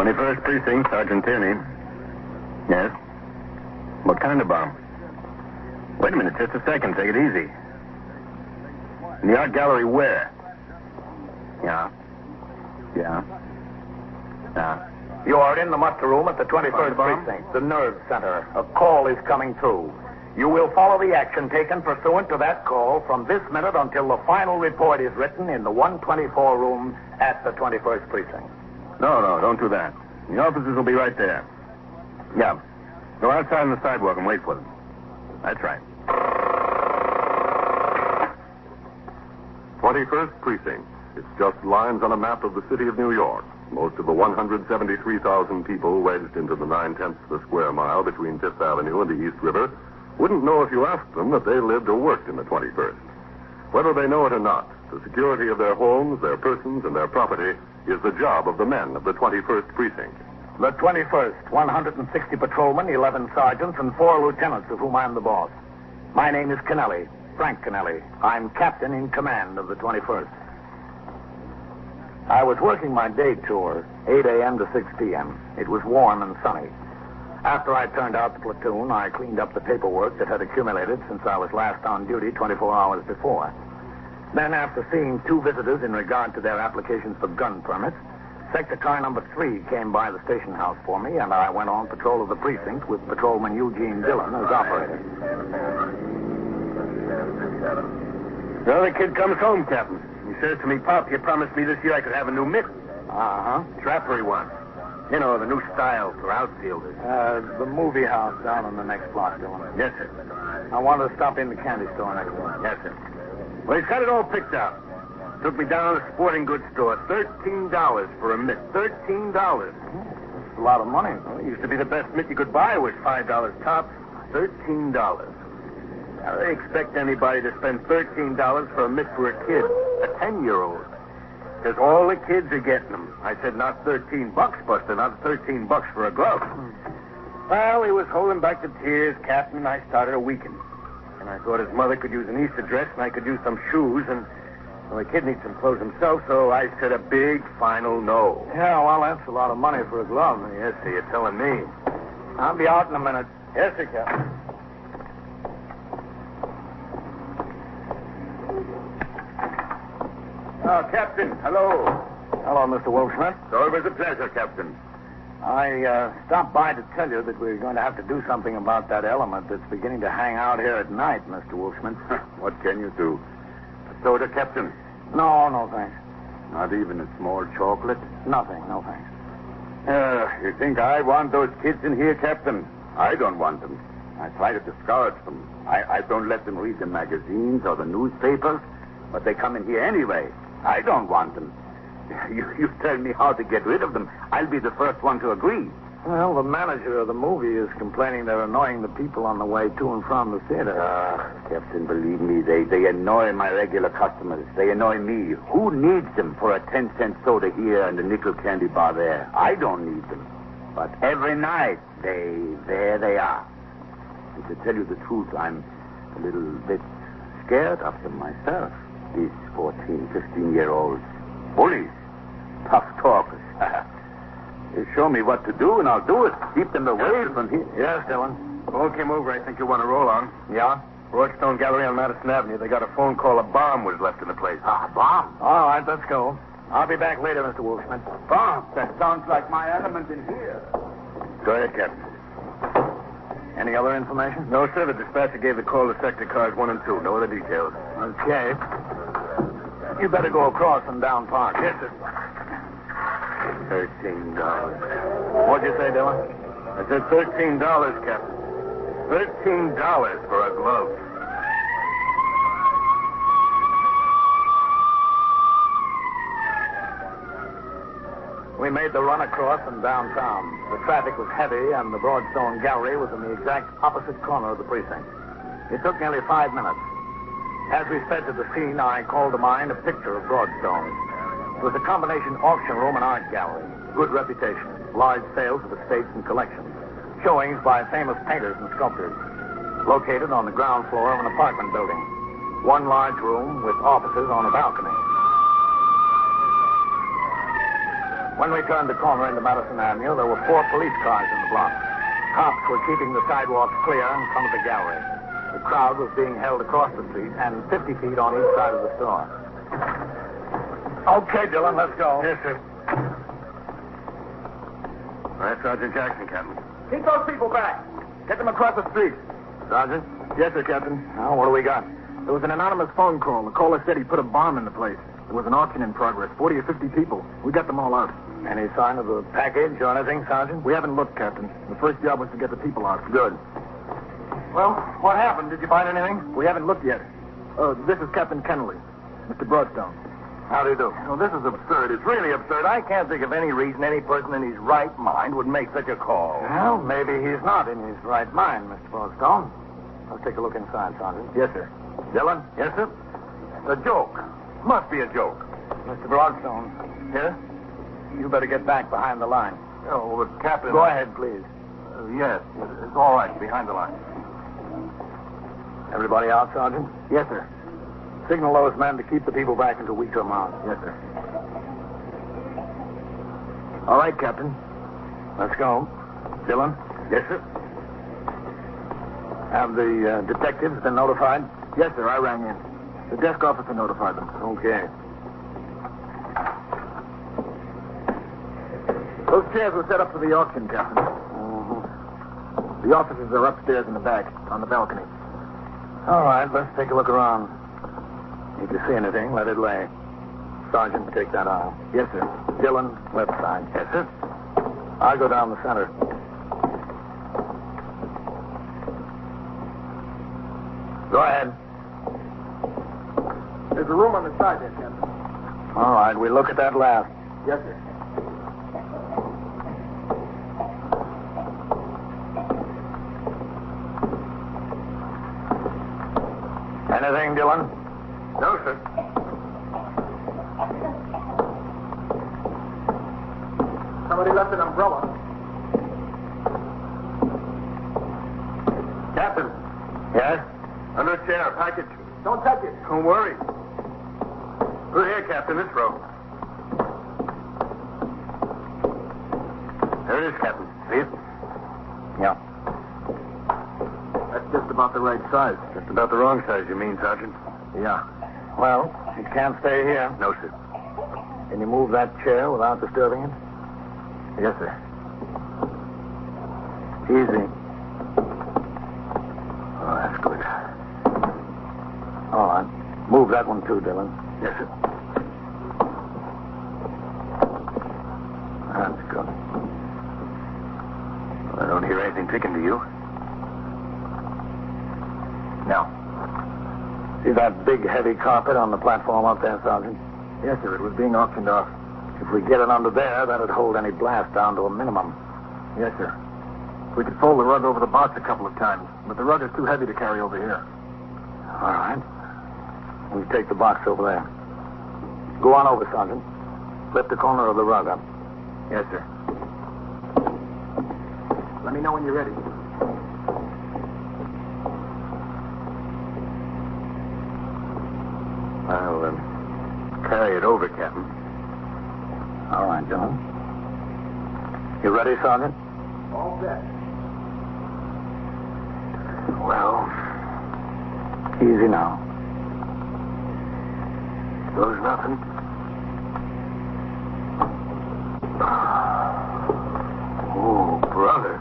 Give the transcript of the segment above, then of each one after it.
21st Precinct, Sergeant Tierney. Yes? What kind of bomb? Wait a minute, just a second. Take it easy. In the art gallery where? Yeah. You are in the muster room at the 21st Precinct, the nerve center. A call is coming through. You will follow the action taken pursuant to that call from this minute until the final report is written in the 124 room at the 21st Precinct. No, don't do that. The officers will be right there. Yeah. Go outside on the sidewalk and wait for them. That's right. 21st Precinct. It's just lines on a map of the city of New York. Most of the 173,000 people wedged into the 9/10 of the square mile between Fifth Avenue and the East River wouldn't know if you asked them that they lived or worked in the 21st. Whether they know it or not, the security of their homes, their persons, and their property is the job of the men of the 21st Precinct. The 21st, 160 patrolmen, 11 sergeants, and 4 lieutenants, of whom I'm the boss. My name is Kennelly, Frank Kennelly. I'm captain in command of the 21st. I was working my day tour, 8 a.m. to 6 p.m. It was warm and sunny. After I turned out the platoon, I cleaned up the paperwork that had accumulated since I was last on duty 24 hours before. Then, after seeing 2 visitors in regard to their applications for gun permits, sector car number 3 came by the station house for me, and I went on patrol of the precinct with Patrolman Eugene Dillon as operator. Well, the kid comes home, Captain. He says to me, Pop, you promised me this year I could have a new mitt. Uh-huh. Trapper he wants. You know, the new style for outfielders. The movie house down on the next block, Dillon. Yes, sir. I wanted to stop in the candy store next door. Yes, sir. Well, he's got it all picked out. Took me down to the sporting goods store. $13 for a mitt. $13. That's a lot of money. Well, it used to be the best mitt you could buy was $5 tops. $13. Now, they expect anybody to spend $13 for a mitt for a kid, a 10-year-old. Because all the kids are getting them. I said, not $13, Buster, not $13 for a glove. Well, he was holding back the tears, Captain, and I started a weekend. And I thought his mother could use an Easter dress, and I could use some shoes, and well, the kid needs some clothes himself, so I said a big final no. Yeah, well, that's a lot of money for a glove. Yes, sir, you're telling me. I'll be out in a minute. Yes, sir, Captain. Oh, Captain, hello. Hello, Mr. Wolfschmidt. So it was a pleasure, Captain. I stopped by to tell you that we're going to have to do something about that element that's beginning to hang out here at night, Mr. Wolfschmidt. What can you do? A soda, Captain? No, thanks. Not even a small chocolate? Nothing, no thanks. You think I want those kids in here, Captain? I don't want them. I try to discourage them. I don't let them read the magazines or the newspapers, but they come in here anyway. I don't want them. You tell me how to get rid of them. I'll be the first one to agree. Well, the manager of the movie is complaining they're annoying the people on the way to and from the theater. Captain, believe me, they annoy my regular customers. They annoy me. Who needs them for a 10-cent soda here and a nickel candy bar there? I don't need them. But every night, there they are. And to tell you the truth, I'm a little bit scared of them myself. These 14, 15-year-olds. Bullies. Tough talkers. You show me what to do, and I'll do it. Keep them away from here. Yes, Dillon. Phone came over. I think you want to roll on. Yeah? Broadstone Gallery on Madison Avenue. They got a phone call. A bomb was left in the place. A bomb? All right, let's go. I'll be back later, Mr. Wolfschmidt. Bomb? That sounds like my element in here. Go ahead, Captain. Any other information? No, sir. The dispatcher gave the call to sector cars 1 and 2. No other details. Okay. You better go across and down Park. Yes, sir. $13. What'd you say, Dillon? I said $13, Captain. $13 for a glove. We made the run across and downtown. The traffic was heavy, and the Broadstone Gallery was in the exact opposite corner of the precinct. It took nearly 5 minutes. As we sped to the scene, I called to mind a picture of Broadstone. It was a combination auction room and art gallery. Good reputation. Large sales of estates and collections. Showings by famous painters and sculptors. Located on the ground floor of an apartment building. One large room with offices on a balcony. When we turned the corner into Madison Avenue, there were 4 police cars in the block. Cops were keeping the sidewalks clear in front of the gallery. The crowd was being held across the street and 50 feet on each side of the store. Okay, Dillon, let's go. Yes, sir. All right, Sergeant Jackson, Captain. Keep those people back. Get them across the street. Sergeant? Yes, sir, Captain. Now, what do we got? There was an anonymous phone call. The caller said he put a bomb in the place. There was an auction in progress. 40 or 50 people. We got them all out. Any sign of the package or anything, Sergeant? We haven't looked, Captain. The first job was to get the people out. Good. Well, what happened? Did you find anything? We haven't looked yet. This is Captain Kennelly. Mr. Broadstone. How do you do? Well, this is absurd. It's really absurd. I can't think of any reason any person in his right mind would make such a call. Well, maybe he's not in his right mind, Mr. Broadstone. Let's take a look inside, Sergeant. Yes, sir. Dillon? Yes, sir? A joke. Must be a joke. Mr. Broadstone. Yes? You better get back behind the line. Oh, but Captain... Go ahead, please. Yes, it's all right. Behind the line. Everybody out, Sergeant? Yes, sir. Signal those men to keep the people back until we come out. Yes, sir. All right, Captain. Let's go. Dillon? Yes, sir? Have the detectives been notified? Yes, sir. I rang in. The desk officer notified them. Okay. Those chairs were set up for the auction, Captain. Mm-hmm. The officers are upstairs in the back, on the balcony. All right, let's take a look around. If you see anything, let it lay. Sergeant, take that aisle. Yes, sir. Dillon, left side. Yes, sir? I'll go down the center. Go ahead. There's a room on the side there, Captain. All right, we look at that last. Yes, sir. Anything, Dillon? No, sir. Somebody left an umbrella. Captain. Yes? Under a chair, a package. Don't touch it. Don't worry. We're here, Captain, this row. There it is, Captain. See it? Yeah. That's just about the right size. Just about the wrong size, you mean, Sergeant? Yeah. Well, it can't stay here. No, sir. Can you move that chair without disturbing it? Yes, sir. Easy. Oh, that's good. All right. Move that one too, Dillon. Yes, sir. That's good. Well, I don't hear anything ticking to you. Now. See that big, heavy carpet on the platform up there, Sergeant? Yes, sir. It was being auctioned off. If we get it under there, that'd hold any blast down to a minimum. Yes, sir. We could fold the rug over the box a couple of times, but the rug is too heavy to carry over here. All right. We take the box over there. Go on over, Sergeant. Lift the corner of the rug up. Yes, sir. Let me know when you're ready. I'll carry it over, Captain. All right, Dillon. You ready, Sergeant? All set. Well, easy now. There's nothing. Oh, brother.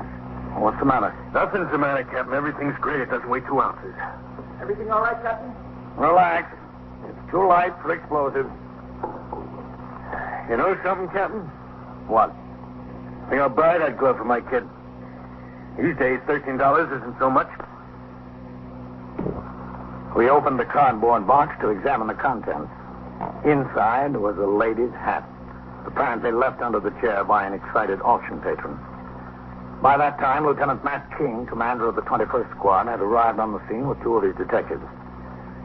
What's the matter? Nothing's the matter, Captain. Everything's great. It doesn't weigh 2 ounces. Everything all right, Captain? Relax. It's too light for explosives. You know something, Captain? What? I think I'll buy that glove for my kid. These days, $13 isn't so much. We opened the cardboard box to examine the contents. Inside was a lady's hat, apparently left under the chair by an excited auction patron. By that time, Lieutenant Matt King, commander of the 21st Squad, had arrived on the scene with 2 of his detectives.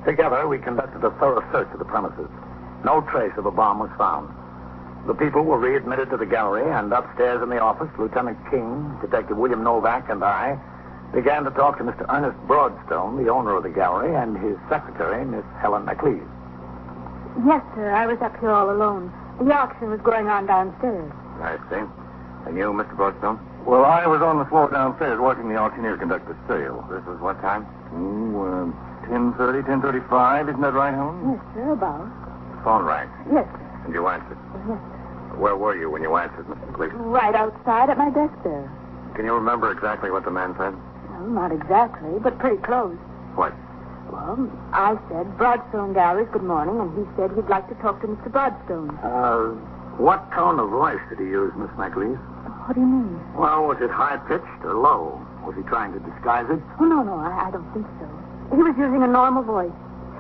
Together, we conducted a thorough search of the premises. No trace of a bomb was found. The people were readmitted to the gallery, and upstairs in the office, Lieutenant King, Detective William Novak, and I began to talk to Mr. Ernest Broadstone, the owner of the gallery, and his secretary, Miss Helen McLeese. Yes, sir. I was up here all alone. The auction was going on downstairs. I see. And you, Mr. Broadstone? Well, I was on the floor downstairs watching the auctioneer conduct the sale. This was what time? 10:30, 10:35. Isn't that right, Helen? Yes, sir, about. The phone rang. Yes, And you answered. yes. Where were you when you answered, Mr. Gleason? Right outside at my desk there. Can you remember exactly what the man said? Well, not exactly, but pretty close. What? Well, I said, Broadstone Galleries, good morning, and he said he'd like to talk to Mr. Broadstone. What tone of voice did he use, Miss McLeese? What do you mean? Well, was it high-pitched or low? Was he trying to disguise it? Oh, no, I don't think so. He was using a normal voice.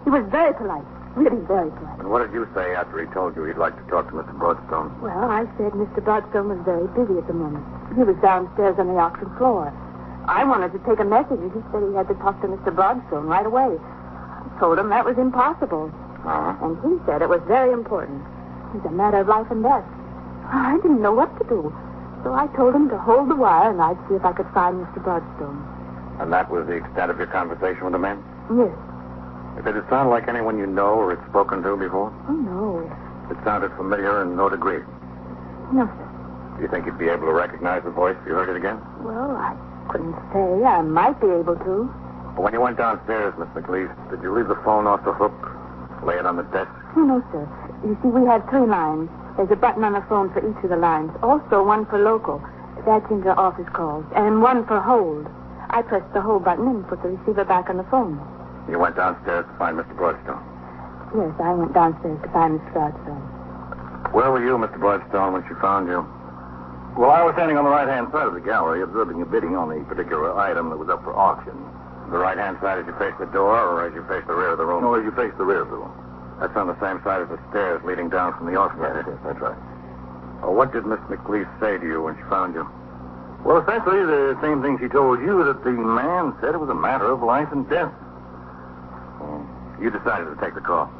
He was very polite, really very polite. And what did you say after he told you he'd like to talk to Mr. Broadstone? Well, I said Mr. Broadstone was very busy at the moment. He was downstairs on the auction floor. I wanted to take a message, and he said he had to talk to Mr. Broadstone right away. I told him that was impossible. Uh-huh. And he said it was very important. It's a matter of life and death. I didn't know what to do. So I told him to hold the wire, and I'd see if I could find Mr. Broadstone. And that was the extent of your conversation with the man? Yes. Did it sound like anyone you know or had spoken to before? Oh, no. It sounded familiar in no degree. No, sir. Do you think you'd be able to recognize the voice if you heard it again? Well, I couldn't say. I might be able to. But when you went downstairs, Miss McLeese, did you leave the phone off the hook? Lay it on the desk? Oh, no, sir. You see, we had 3 lines. There's a button on the phone for each of the lines. Also, one for local. That's into office calls. And one for hold. I pressed the hold button and put the receiver back on the phone. You went downstairs to find Mr. Broadstone. Yes, I went downstairs to find Mr. Broadstone. Where were you, Mr. Broadstone, when she found you? Well, I was standing on the right-hand side of the gallery observing a bidding on the particular item that was up for auction. The right-hand side as you face the door or as you face the rear of the room? No, as you face the rear of the room. That's on the same side as the stairs leading down from the auction. Yes, that's right. What did Miss McLeese say to you when she found you? Well, essentially the same thing she told you, that the man said it was a matter of life and death. You decided to take the call.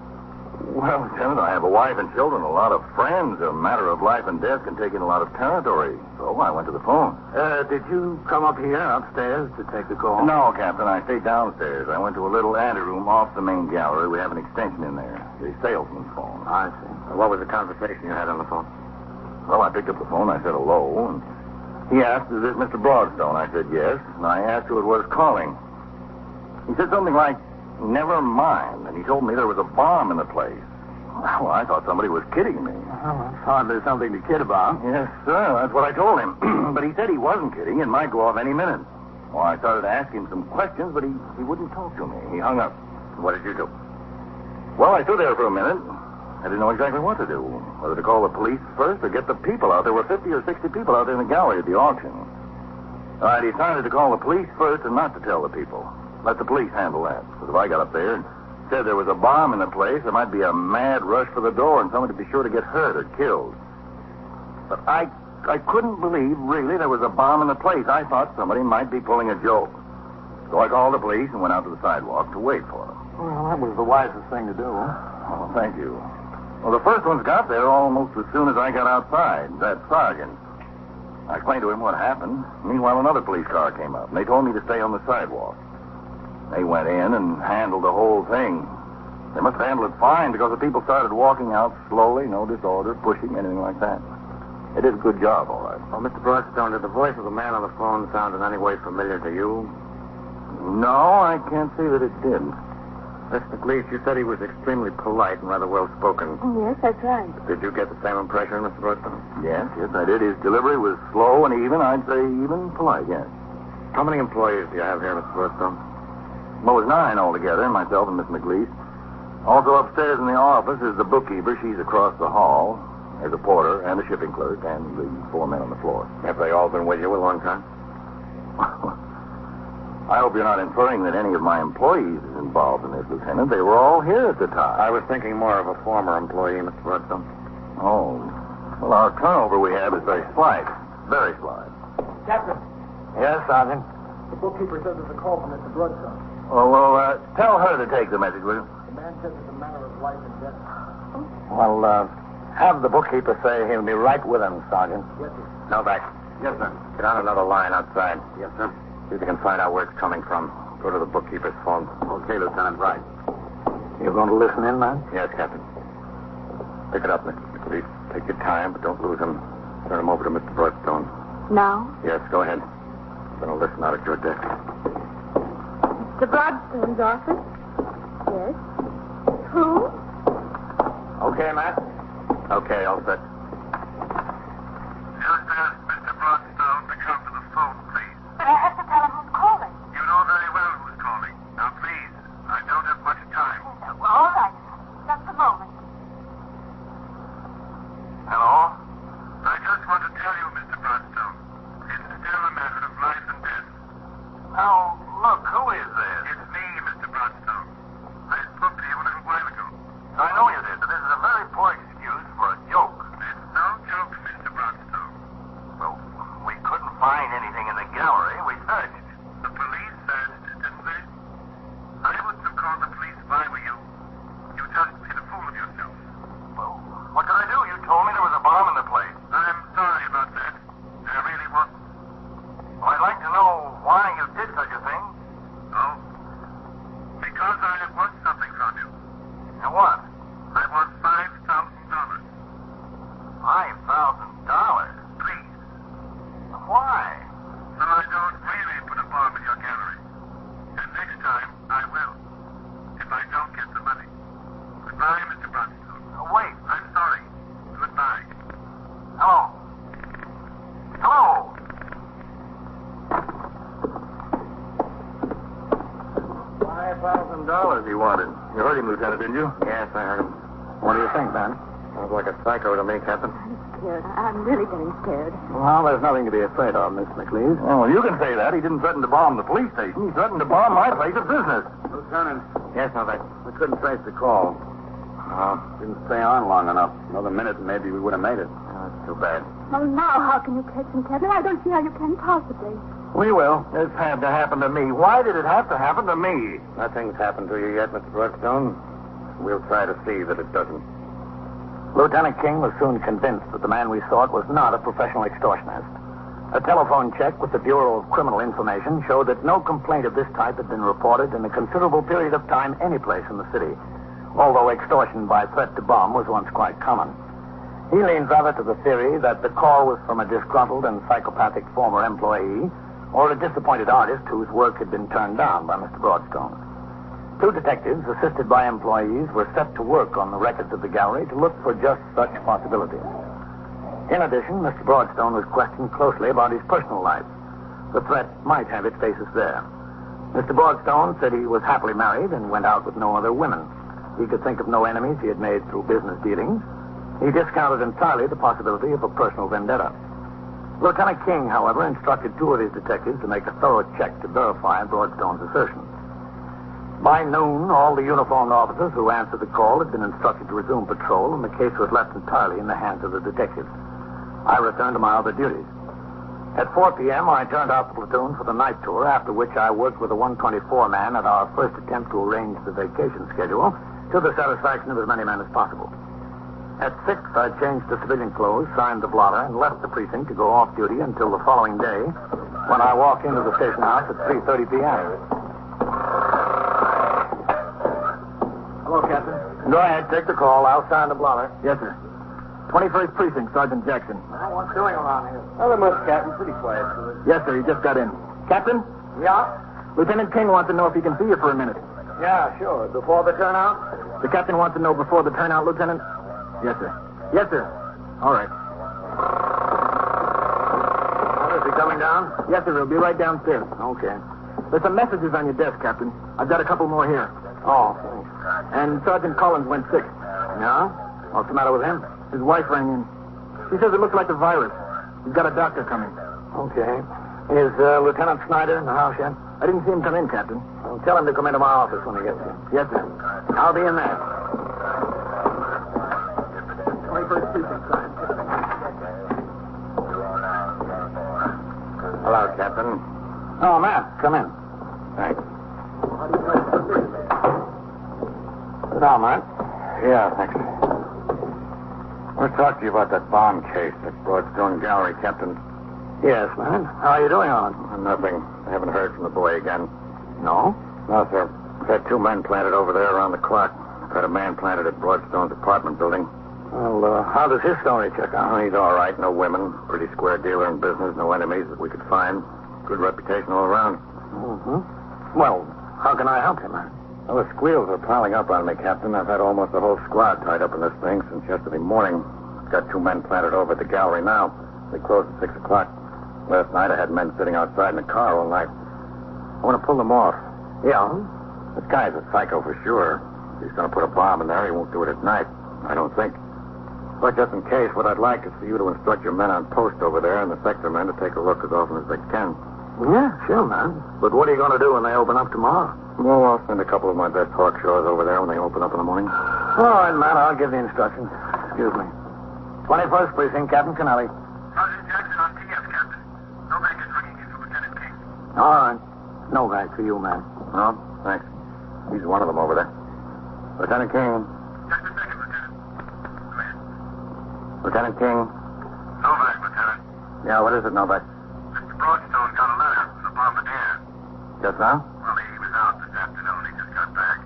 Well, Lieutenant, I have a wife and children, a lot of friends. A matter of life and death can take in a lot of territory. So I went to the phone. Did you come up here upstairs to take the call? No, Captain. I stayed downstairs. I went to a little anteroom off the main gallery. We have an extension in there. The salesman's phone. I see. What was the conversation you had on the phone? Well, I picked up the phone. I said hello, and he asked, "Is this Mr. Broadstone?" I said yes, and I asked who it was calling. He said something like, "Never mind," and he told me there was a bomb in the place. Well, I thought somebody was kidding me. Well, it's hardly something to kid about. Yes, sir, that's what I told him. But he said he wasn't kidding. It might go off any minute. Well, I started to ask him some questions, but he wouldn't talk to me. He hung up. What did you do? Well, I stood there for a minute. I didn't know exactly what to do. Whether to call the police first or get the people out. There were 50 or 60 people out there in the gallery at the auction. I decided to call the police first and not to tell the people. Let the police handle that. Because if I got up there and said there was a bomb in the place, there might be a mad rush for the door and somebody would be sure to get hurt or killed. But I couldn't believe, really, there was a bomb in the place. I thought somebody might be pulling a joke. So I called the police and went out to the sidewalk to wait for them. Well, that was the wisest thing to do. Oh, thank you. Well, the first ones got there almost as soon as I got outside. That sergeant. I explained to him what happened. Meanwhile, another police car came up, and they told me to stay on the sidewalk. They went in and handled the whole thing. They must have handled it fine because the people started walking out slowly, no disorder, pushing, anything like that. They did a good job, all right. Well, Mr. Broadstone, did the voice of the man on the phone sound in any way familiar to you? No, I can't say that it did. Miss McLeese, you said he was extremely polite and rather well-spoken. Yes, that's right. Did you get the same impression, Mr. Broadstone? Yes, I did. His delivery was slow and even. I'd say even polite, yes. How many employees do you have here, Mr. Broadstone? Well, it was 9 altogether, myself and Miss McLeese. Also upstairs in the office is the bookkeeper. She's across the hall. There's a porter and a shipping clerk and the 4 men on the floor. Have they all been with you a long time? I hope you're not inferring that any of my employees is involved in this, Lieutenant. They were all here at the time. I was thinking more of a former employee, Mr. Broadstone. Oh. Well, our turnover we have is very slight. Very slight. Captain, Yes, Sergeant? the bookkeeper says there's a call from Mr. Broadstone. Well, tell her to take the message, will you? The man says it's a matter of life and death. Well, have the bookkeeper say he'll be right with him, Sergeant. Yes, sir. No, back. Yes, sir. Get on another line outside. Yes, sir. See if you can find out where it's coming from. Go to the bookkeeper's phone. Okay, Lieutenant, right. You going to listen in, man? Yes, Captain. Pick pick it up, Mr. McLeese. Take your time, but don't lose him. Turn him over to Mr. Broadstone. Now? Yes, go ahead. I'm going to listen out at your desk. Mr. Broadstone's office? Yes. Who? Okay, Matt? Okay, all set. Just ask Mr. Broadstone to come to the phone, please. But I have to tell him who's calling. You know very well who's calling. Now, please, I don't have much time. All right. Just a moment. Hello? I just want to tell you, Mr. Broadstone, it's still a matter of life and death. Now, look, who is this? It's me, Mr. Broadstone. I spoke to you a little while ago. I know you did, but this is a very poor excuse for a joke. It's no joke, Mr. Broadstone. Well, we couldn't find anything in the gallery. We searched. The police searched, didn't they? I wouldn't have called the police if I were you. You just made a fool of yourself. Well, what could I do? You told me there was a bomb in the place. I'm sorry about that. There really wasn't. Well, I'd like to know why you did such a thing. Oh? Because I want something from you. And what? I want $5,000. $5,000? Please. Why? So I don't really put a bomb in your gallery. And next time, I will. If I don't get the money. Goodbye, Mr. Broadstone. Wait. I'm sorry. Goodbye. Hello? Hello? $5,000 he wanted. You heard him, Lieutenant, didn't you? Yes, I heard him. What do you think, Ben? Sounds like a psycho to me, Captain. I'm scared. I'm really getting scared. Well, there's nothing to be afraid of, Miss McLeese. Oh, well, you can say that. He didn't threaten to bomb the police station. He threatened to bomb my place of business. Lieutenant. Yes, Novak. We couldn't trace the call. Didn't stay on long enough. Another minute and maybe we would have made it. That's too bad. Well, now how can you catch him, Captain? I don't see how you can possibly. We will. This had to happen to me. Why did it have to happen to me? Nothing's happened to you yet, Mr. Broadstone. We'll try to see that it doesn't. Lieutenant King was soon convinced that the man we sought was not a professional extortionist. A telephone check with the Bureau of Criminal Information showed that no complaint of this type had been reported in a considerable period of time anyplace in the city, although extortion by threat to bomb was once quite common. He leaned rather to the theory that the call was from a disgruntled and psychopathic former employee or a disappointed artist whose work had been turned down by Mr. Broadstone. Two detectives, assisted by employees, were set to work on the records of the gallery to look for just such possibilities. In addition, Mr. Broadstone was questioned closely about his personal life. The threat might have its basis there. Mr. Broadstone said he was happily married and went out with no other women. He could think of no enemies he had made through business dealings. He discounted entirely the possibility of a personal vendetta. Lieutenant King, however, instructed two of his detectives to make a thorough check to verify Broadstone's assertion. By noon, all the uniformed officers who answered the call had been instructed to resume patrol, and the case was left entirely in the hands of the detectives. I returned to my other duties. At 4 p.m., I turned out the platoon for the night tour, after which I worked with a 124 man at our first attempt to arrange the vacation schedule to the satisfaction of as many men as possible. At 6, I changed to civilian clothes, signed the blotter, and left the precinct to go off duty until the following day, when I walked into the station house at 3:30 p.m. Hello, Captain. Go ahead, take the call. I'll sign the blotter. Yes, sir. 21st Precinct, Sergeant Jackson. Well, what's doing around here? Another much, Captain. Pretty quiet. Yes, sir. He just got in. Captain? Yeah? Lieutenant King wants to know if he can see you for a minute. Yeah, sure. Before the turnout? The captain wants to know before the turnout, Lieutenant. Yes, sir. Yes, sir. All right. Is he coming down? Yes, sir. He'll be right downstairs. Okay. There's some messages on your desk, Captain. I've got a couple more here. Oh, thanks. And Sergeant Collins went sick. Yeah? What's the matter with him? His wife rang in. She says it looks like a virus. He's got a doctor coming. Okay. Is Lieutenant Snyder in the house yet? I didn't see him come in, Captain. Well, tell him to come into my office when he gets here. Yes, sir. I'll be in there. 21st Precinct, Sergeant. Hello, Captain. Oh, Matt, come in. Thanks. Sit down, Matt. Yeah, thanks. I want to talk to you about that bomb case at Broadstone Gallery, Captain. Yes, man. How are you doing on it? Nothing. I haven't heard from the boy again. No? No, sir. I've had two men planted over there around the clock. I've had a man planted at Broadstone's apartment building. Well, how does his story check out? Oh, he's all right. No women. Pretty square dealer in business. No enemies that we could find. Good reputation all around. Mm-hmm. Well, how can I help you, man? Well, the squeals are piling up on me, Captain. I've had almost the whole squad tied up in this thing since yesterday morning. I've got 2 men planted over at the gallery now. They close at 6 o'clock. Last night I had men sitting outside in the car all night. I want to pull them off. Yeah? This guy's a psycho for sure. If he's going to put a bomb in there, he won't do it at night. I don't think. But just in case, what I'd like is for you to instruct your men on post over there and the sector men to take a look as often as they can. Yeah, sure, man. But what are you going to do when they open up tomorrow? Well, I'll send a couple of my best hawkshaws over there when they open up in the morning. All right, man, I'll give the instructions. Excuse me. 21st Precinct, Captain Kennelly. Sergeant Jackson on TS, Captain. Novak is ringing in for Lieutenant King. All right. Novak for you, man. Oh, thanks. He's one of them over there. Lieutenant King. Just a second, Lieutenant. Come in. Lieutenant King. Novak, Lieutenant. Yeah, what is it, Novak? Mr. Broadstone got a letter from the bombardier. Just now? Well, he was out this afternoon. He just got back.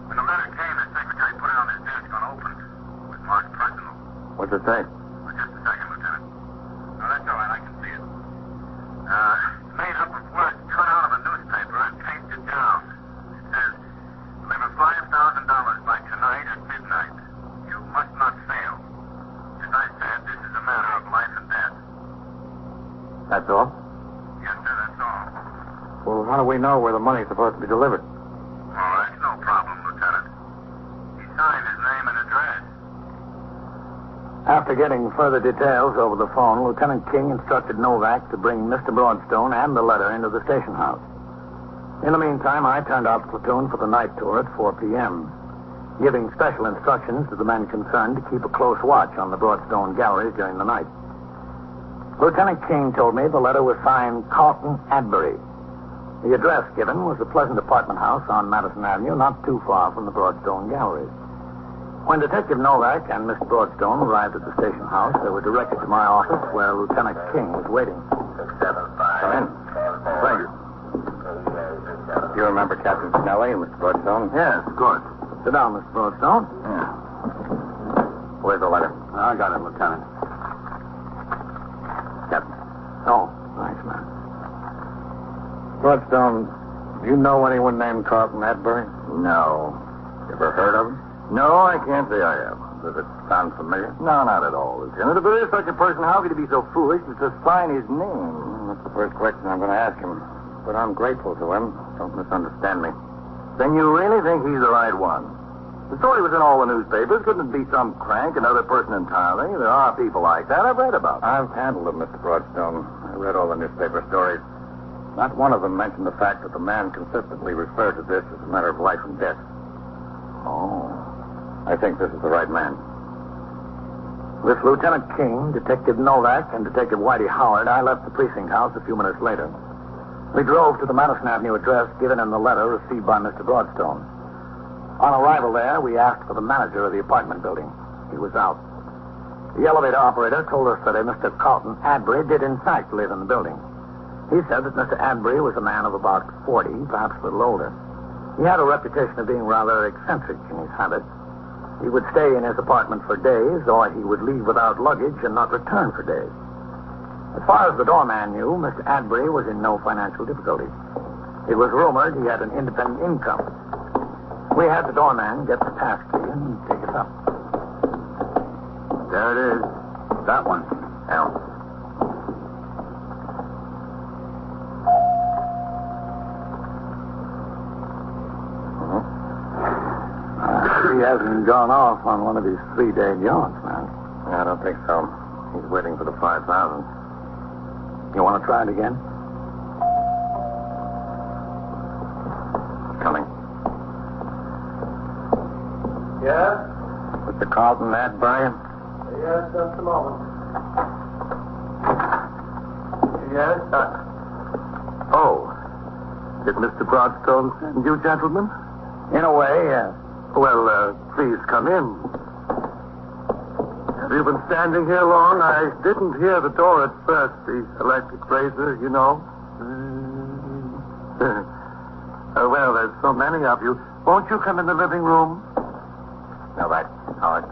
When the letter came, the secretary put it on his desk unopened. It was marked personal. What's it say? Well, just a second, Lieutenant. No, that's all right. I can see it. Made up of words cut out of a newspaper and pasted down. It says, deliver $5,000 by tonight at midnight. You must not fail. As I said, this is a matter of life and death. That's all? Yes, sir, that's all. Well, how do we know where the money's supposed to be delivered? Oh, that's no problem, Lieutenant. He signed his name and address. After getting further details over the phone, Lieutenant King instructed Novak to bring Mr. Broadstone and the letter into the station house. In the meantime, I turned out the platoon for the night tour at 4 p.m., giving special instructions to the men concerned to keep a close watch on the Broadstone galleries during the night. Lieutenant King told me the letter was signed Carlton Adbury. The address given was a pleasant apartment house on Madison Avenue, not too far from the Broadstone galleries. When Detective Novak and Miss Broadstone arrived at the station house, they were directed to my office where Lieutenant King was waiting. Come in. Thank you. Do you remember Captain Snelly and Mr. Broadstone? Yes, of course. Sit down, Mr. Broadstone. Yeah. Where's the letter? I got it, Lieutenant. Captain. Oh, thanks, man. Broadstone, do you know anyone named Carlton Adbury? No. You ever heard of him? No, I can't say I have. Does it sound familiar? No, not at all, Lieutenant. If there is such a person, how could he be so foolish as to sign his name? That's the first question I'm going to ask him. But I'm grateful to him. Don't misunderstand me. Then you really think he's the right one? The story was in all the newspapers. Couldn't it be some crank, another person entirely? There are people like that. I've read about them. I've handled them, Mr. Broadstone. I read all the newspaper stories. Not one of them mentioned the fact that the man consistently referred to this as a matter of life and death. Oh. I think this is the right man. With Lieutenant King, Detective Novak, and Detective Whitey Howard, I left the precinct house a few minutes later. We drove to the Madison Avenue address given in the letter received by Mr. Broadstone. On arrival there, we asked for the manager of the apartment building. He was out. The elevator operator told us that a Mr. Carlton Adbury did in fact live in the building. He said that Mr. Adbury was a man of about 40, perhaps a little older. He had a reputation of being rather eccentric in his habits. He would stay in his apartment for days, or he would leave without luggage and not return for days. As far as the doorman knew, Mr. Adbury was in no financial difficulty. It was rumored he had an independent income. We had the doorman get the pass key and take us up. There it is. That one. Al. He hasn't gone off on one of his 3-day jaunts, man. I don't think so. He's waiting for the 5,000. You want to try it again? Coming. Yes? Mr. Carlton Adbury? Yes, just a moment. Yes? Oh. Did Mr. Broadstone send you, gentlemen? In a way, yes. Well, please come in. Have you been standing here long? I didn't hear the door at first. The electric razor, you know. Well, there's so many of you. Won't you come in the living room? All right. Howard.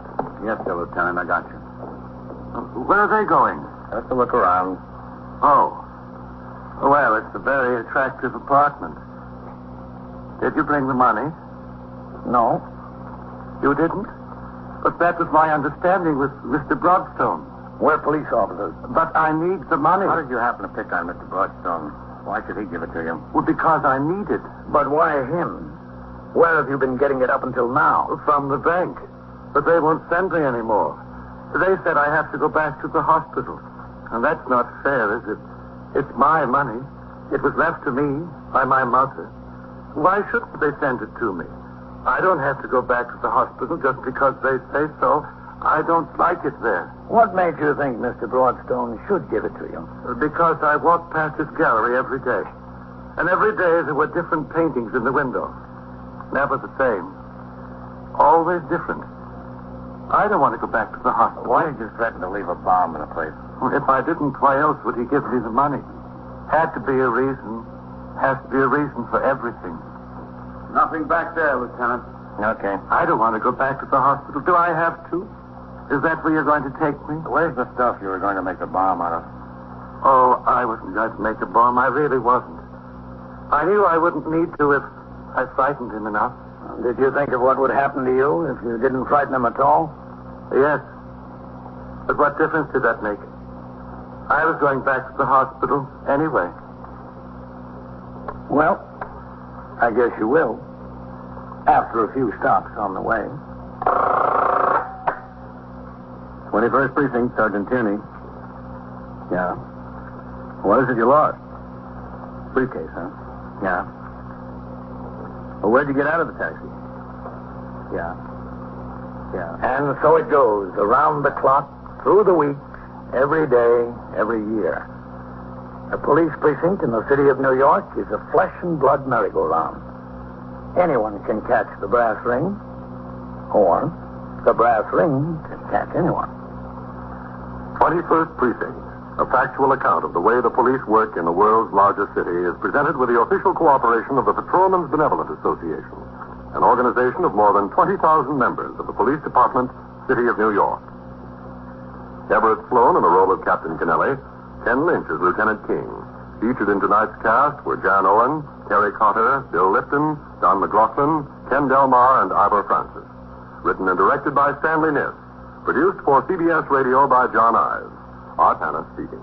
Yes, sir, Lieutenant. I got you. Where are they going? Just to look around. Oh. Well, it's a very attractive apartment. Did you bring the money? No. You didn't? But that was my understanding with Mr. Broadstone. We're police officers. But I need the money. How did you happen to pick on Mr. Broadstone? Why should he give it to you? Well, because I need it. But why him? Where have you been getting it up until now? From the bank. But they won't send me anymore. They said I have to go back to the hospital. And that's not fair, is it? It's my money. It was left to me by my mother. Why shouldn't they send it to me? I don't have to go back to the hospital just because they say so. I don't like it there. What made you think Mr. Broadstone should give it to you? Because I walk past his gallery every day. And every day there were different paintings in the window. Never the same. Always different. I don't want to go back to the hospital. Why did you threaten to leave a bomb in a place? Well, if I didn't, why else would he give me the money? Had to be a reason. Has to be a reason for everything. Nothing back there, Lieutenant. Okay. I don't want to go back to the hospital. Do I have to? Is that where you're going to take me? Where's the stuff you were going to make a bomb out of? Oh, I wasn't going to make a bomb. I really wasn't. I knew I wouldn't need to if I frightened him enough. Did you think of what would happen to you if you didn't frighten him at all? Yes. But what difference did that make? I was going back to the hospital anyway. Well, I guess you will. After a few stops on the way. 21st Precinct, Sergeant Tierney. Yeah. What is it you lost? Briefcase, huh? Yeah. Well, where'd you get out of the taxi? Yeah. And so it goes, around the clock, through the week, every day, every year. A police precinct in the city of New York is a flesh and blood merry-go-round. Anyone can catch the brass ring, or the brass ring can catch anyone. 21st Precinct, a factual account of the way the police work in the world's largest city, is presented with the official cooperation of the Patrolmen's Benevolent Association, an organization of more than 20,000 members of the Police Department, City of New York. Everett Sloan in the role of Captain Kennelly, Ken Lynch as Lieutenant King. Featured in tonight's cast were Jan Owen, Terry Cotter, Bill Lipton, Don McLaughlin, Ken Delmar, and Ivor Francis. Written and directed by Stanley Niss. Produced for CBS Radio by John Ives. Art Hannah speaking.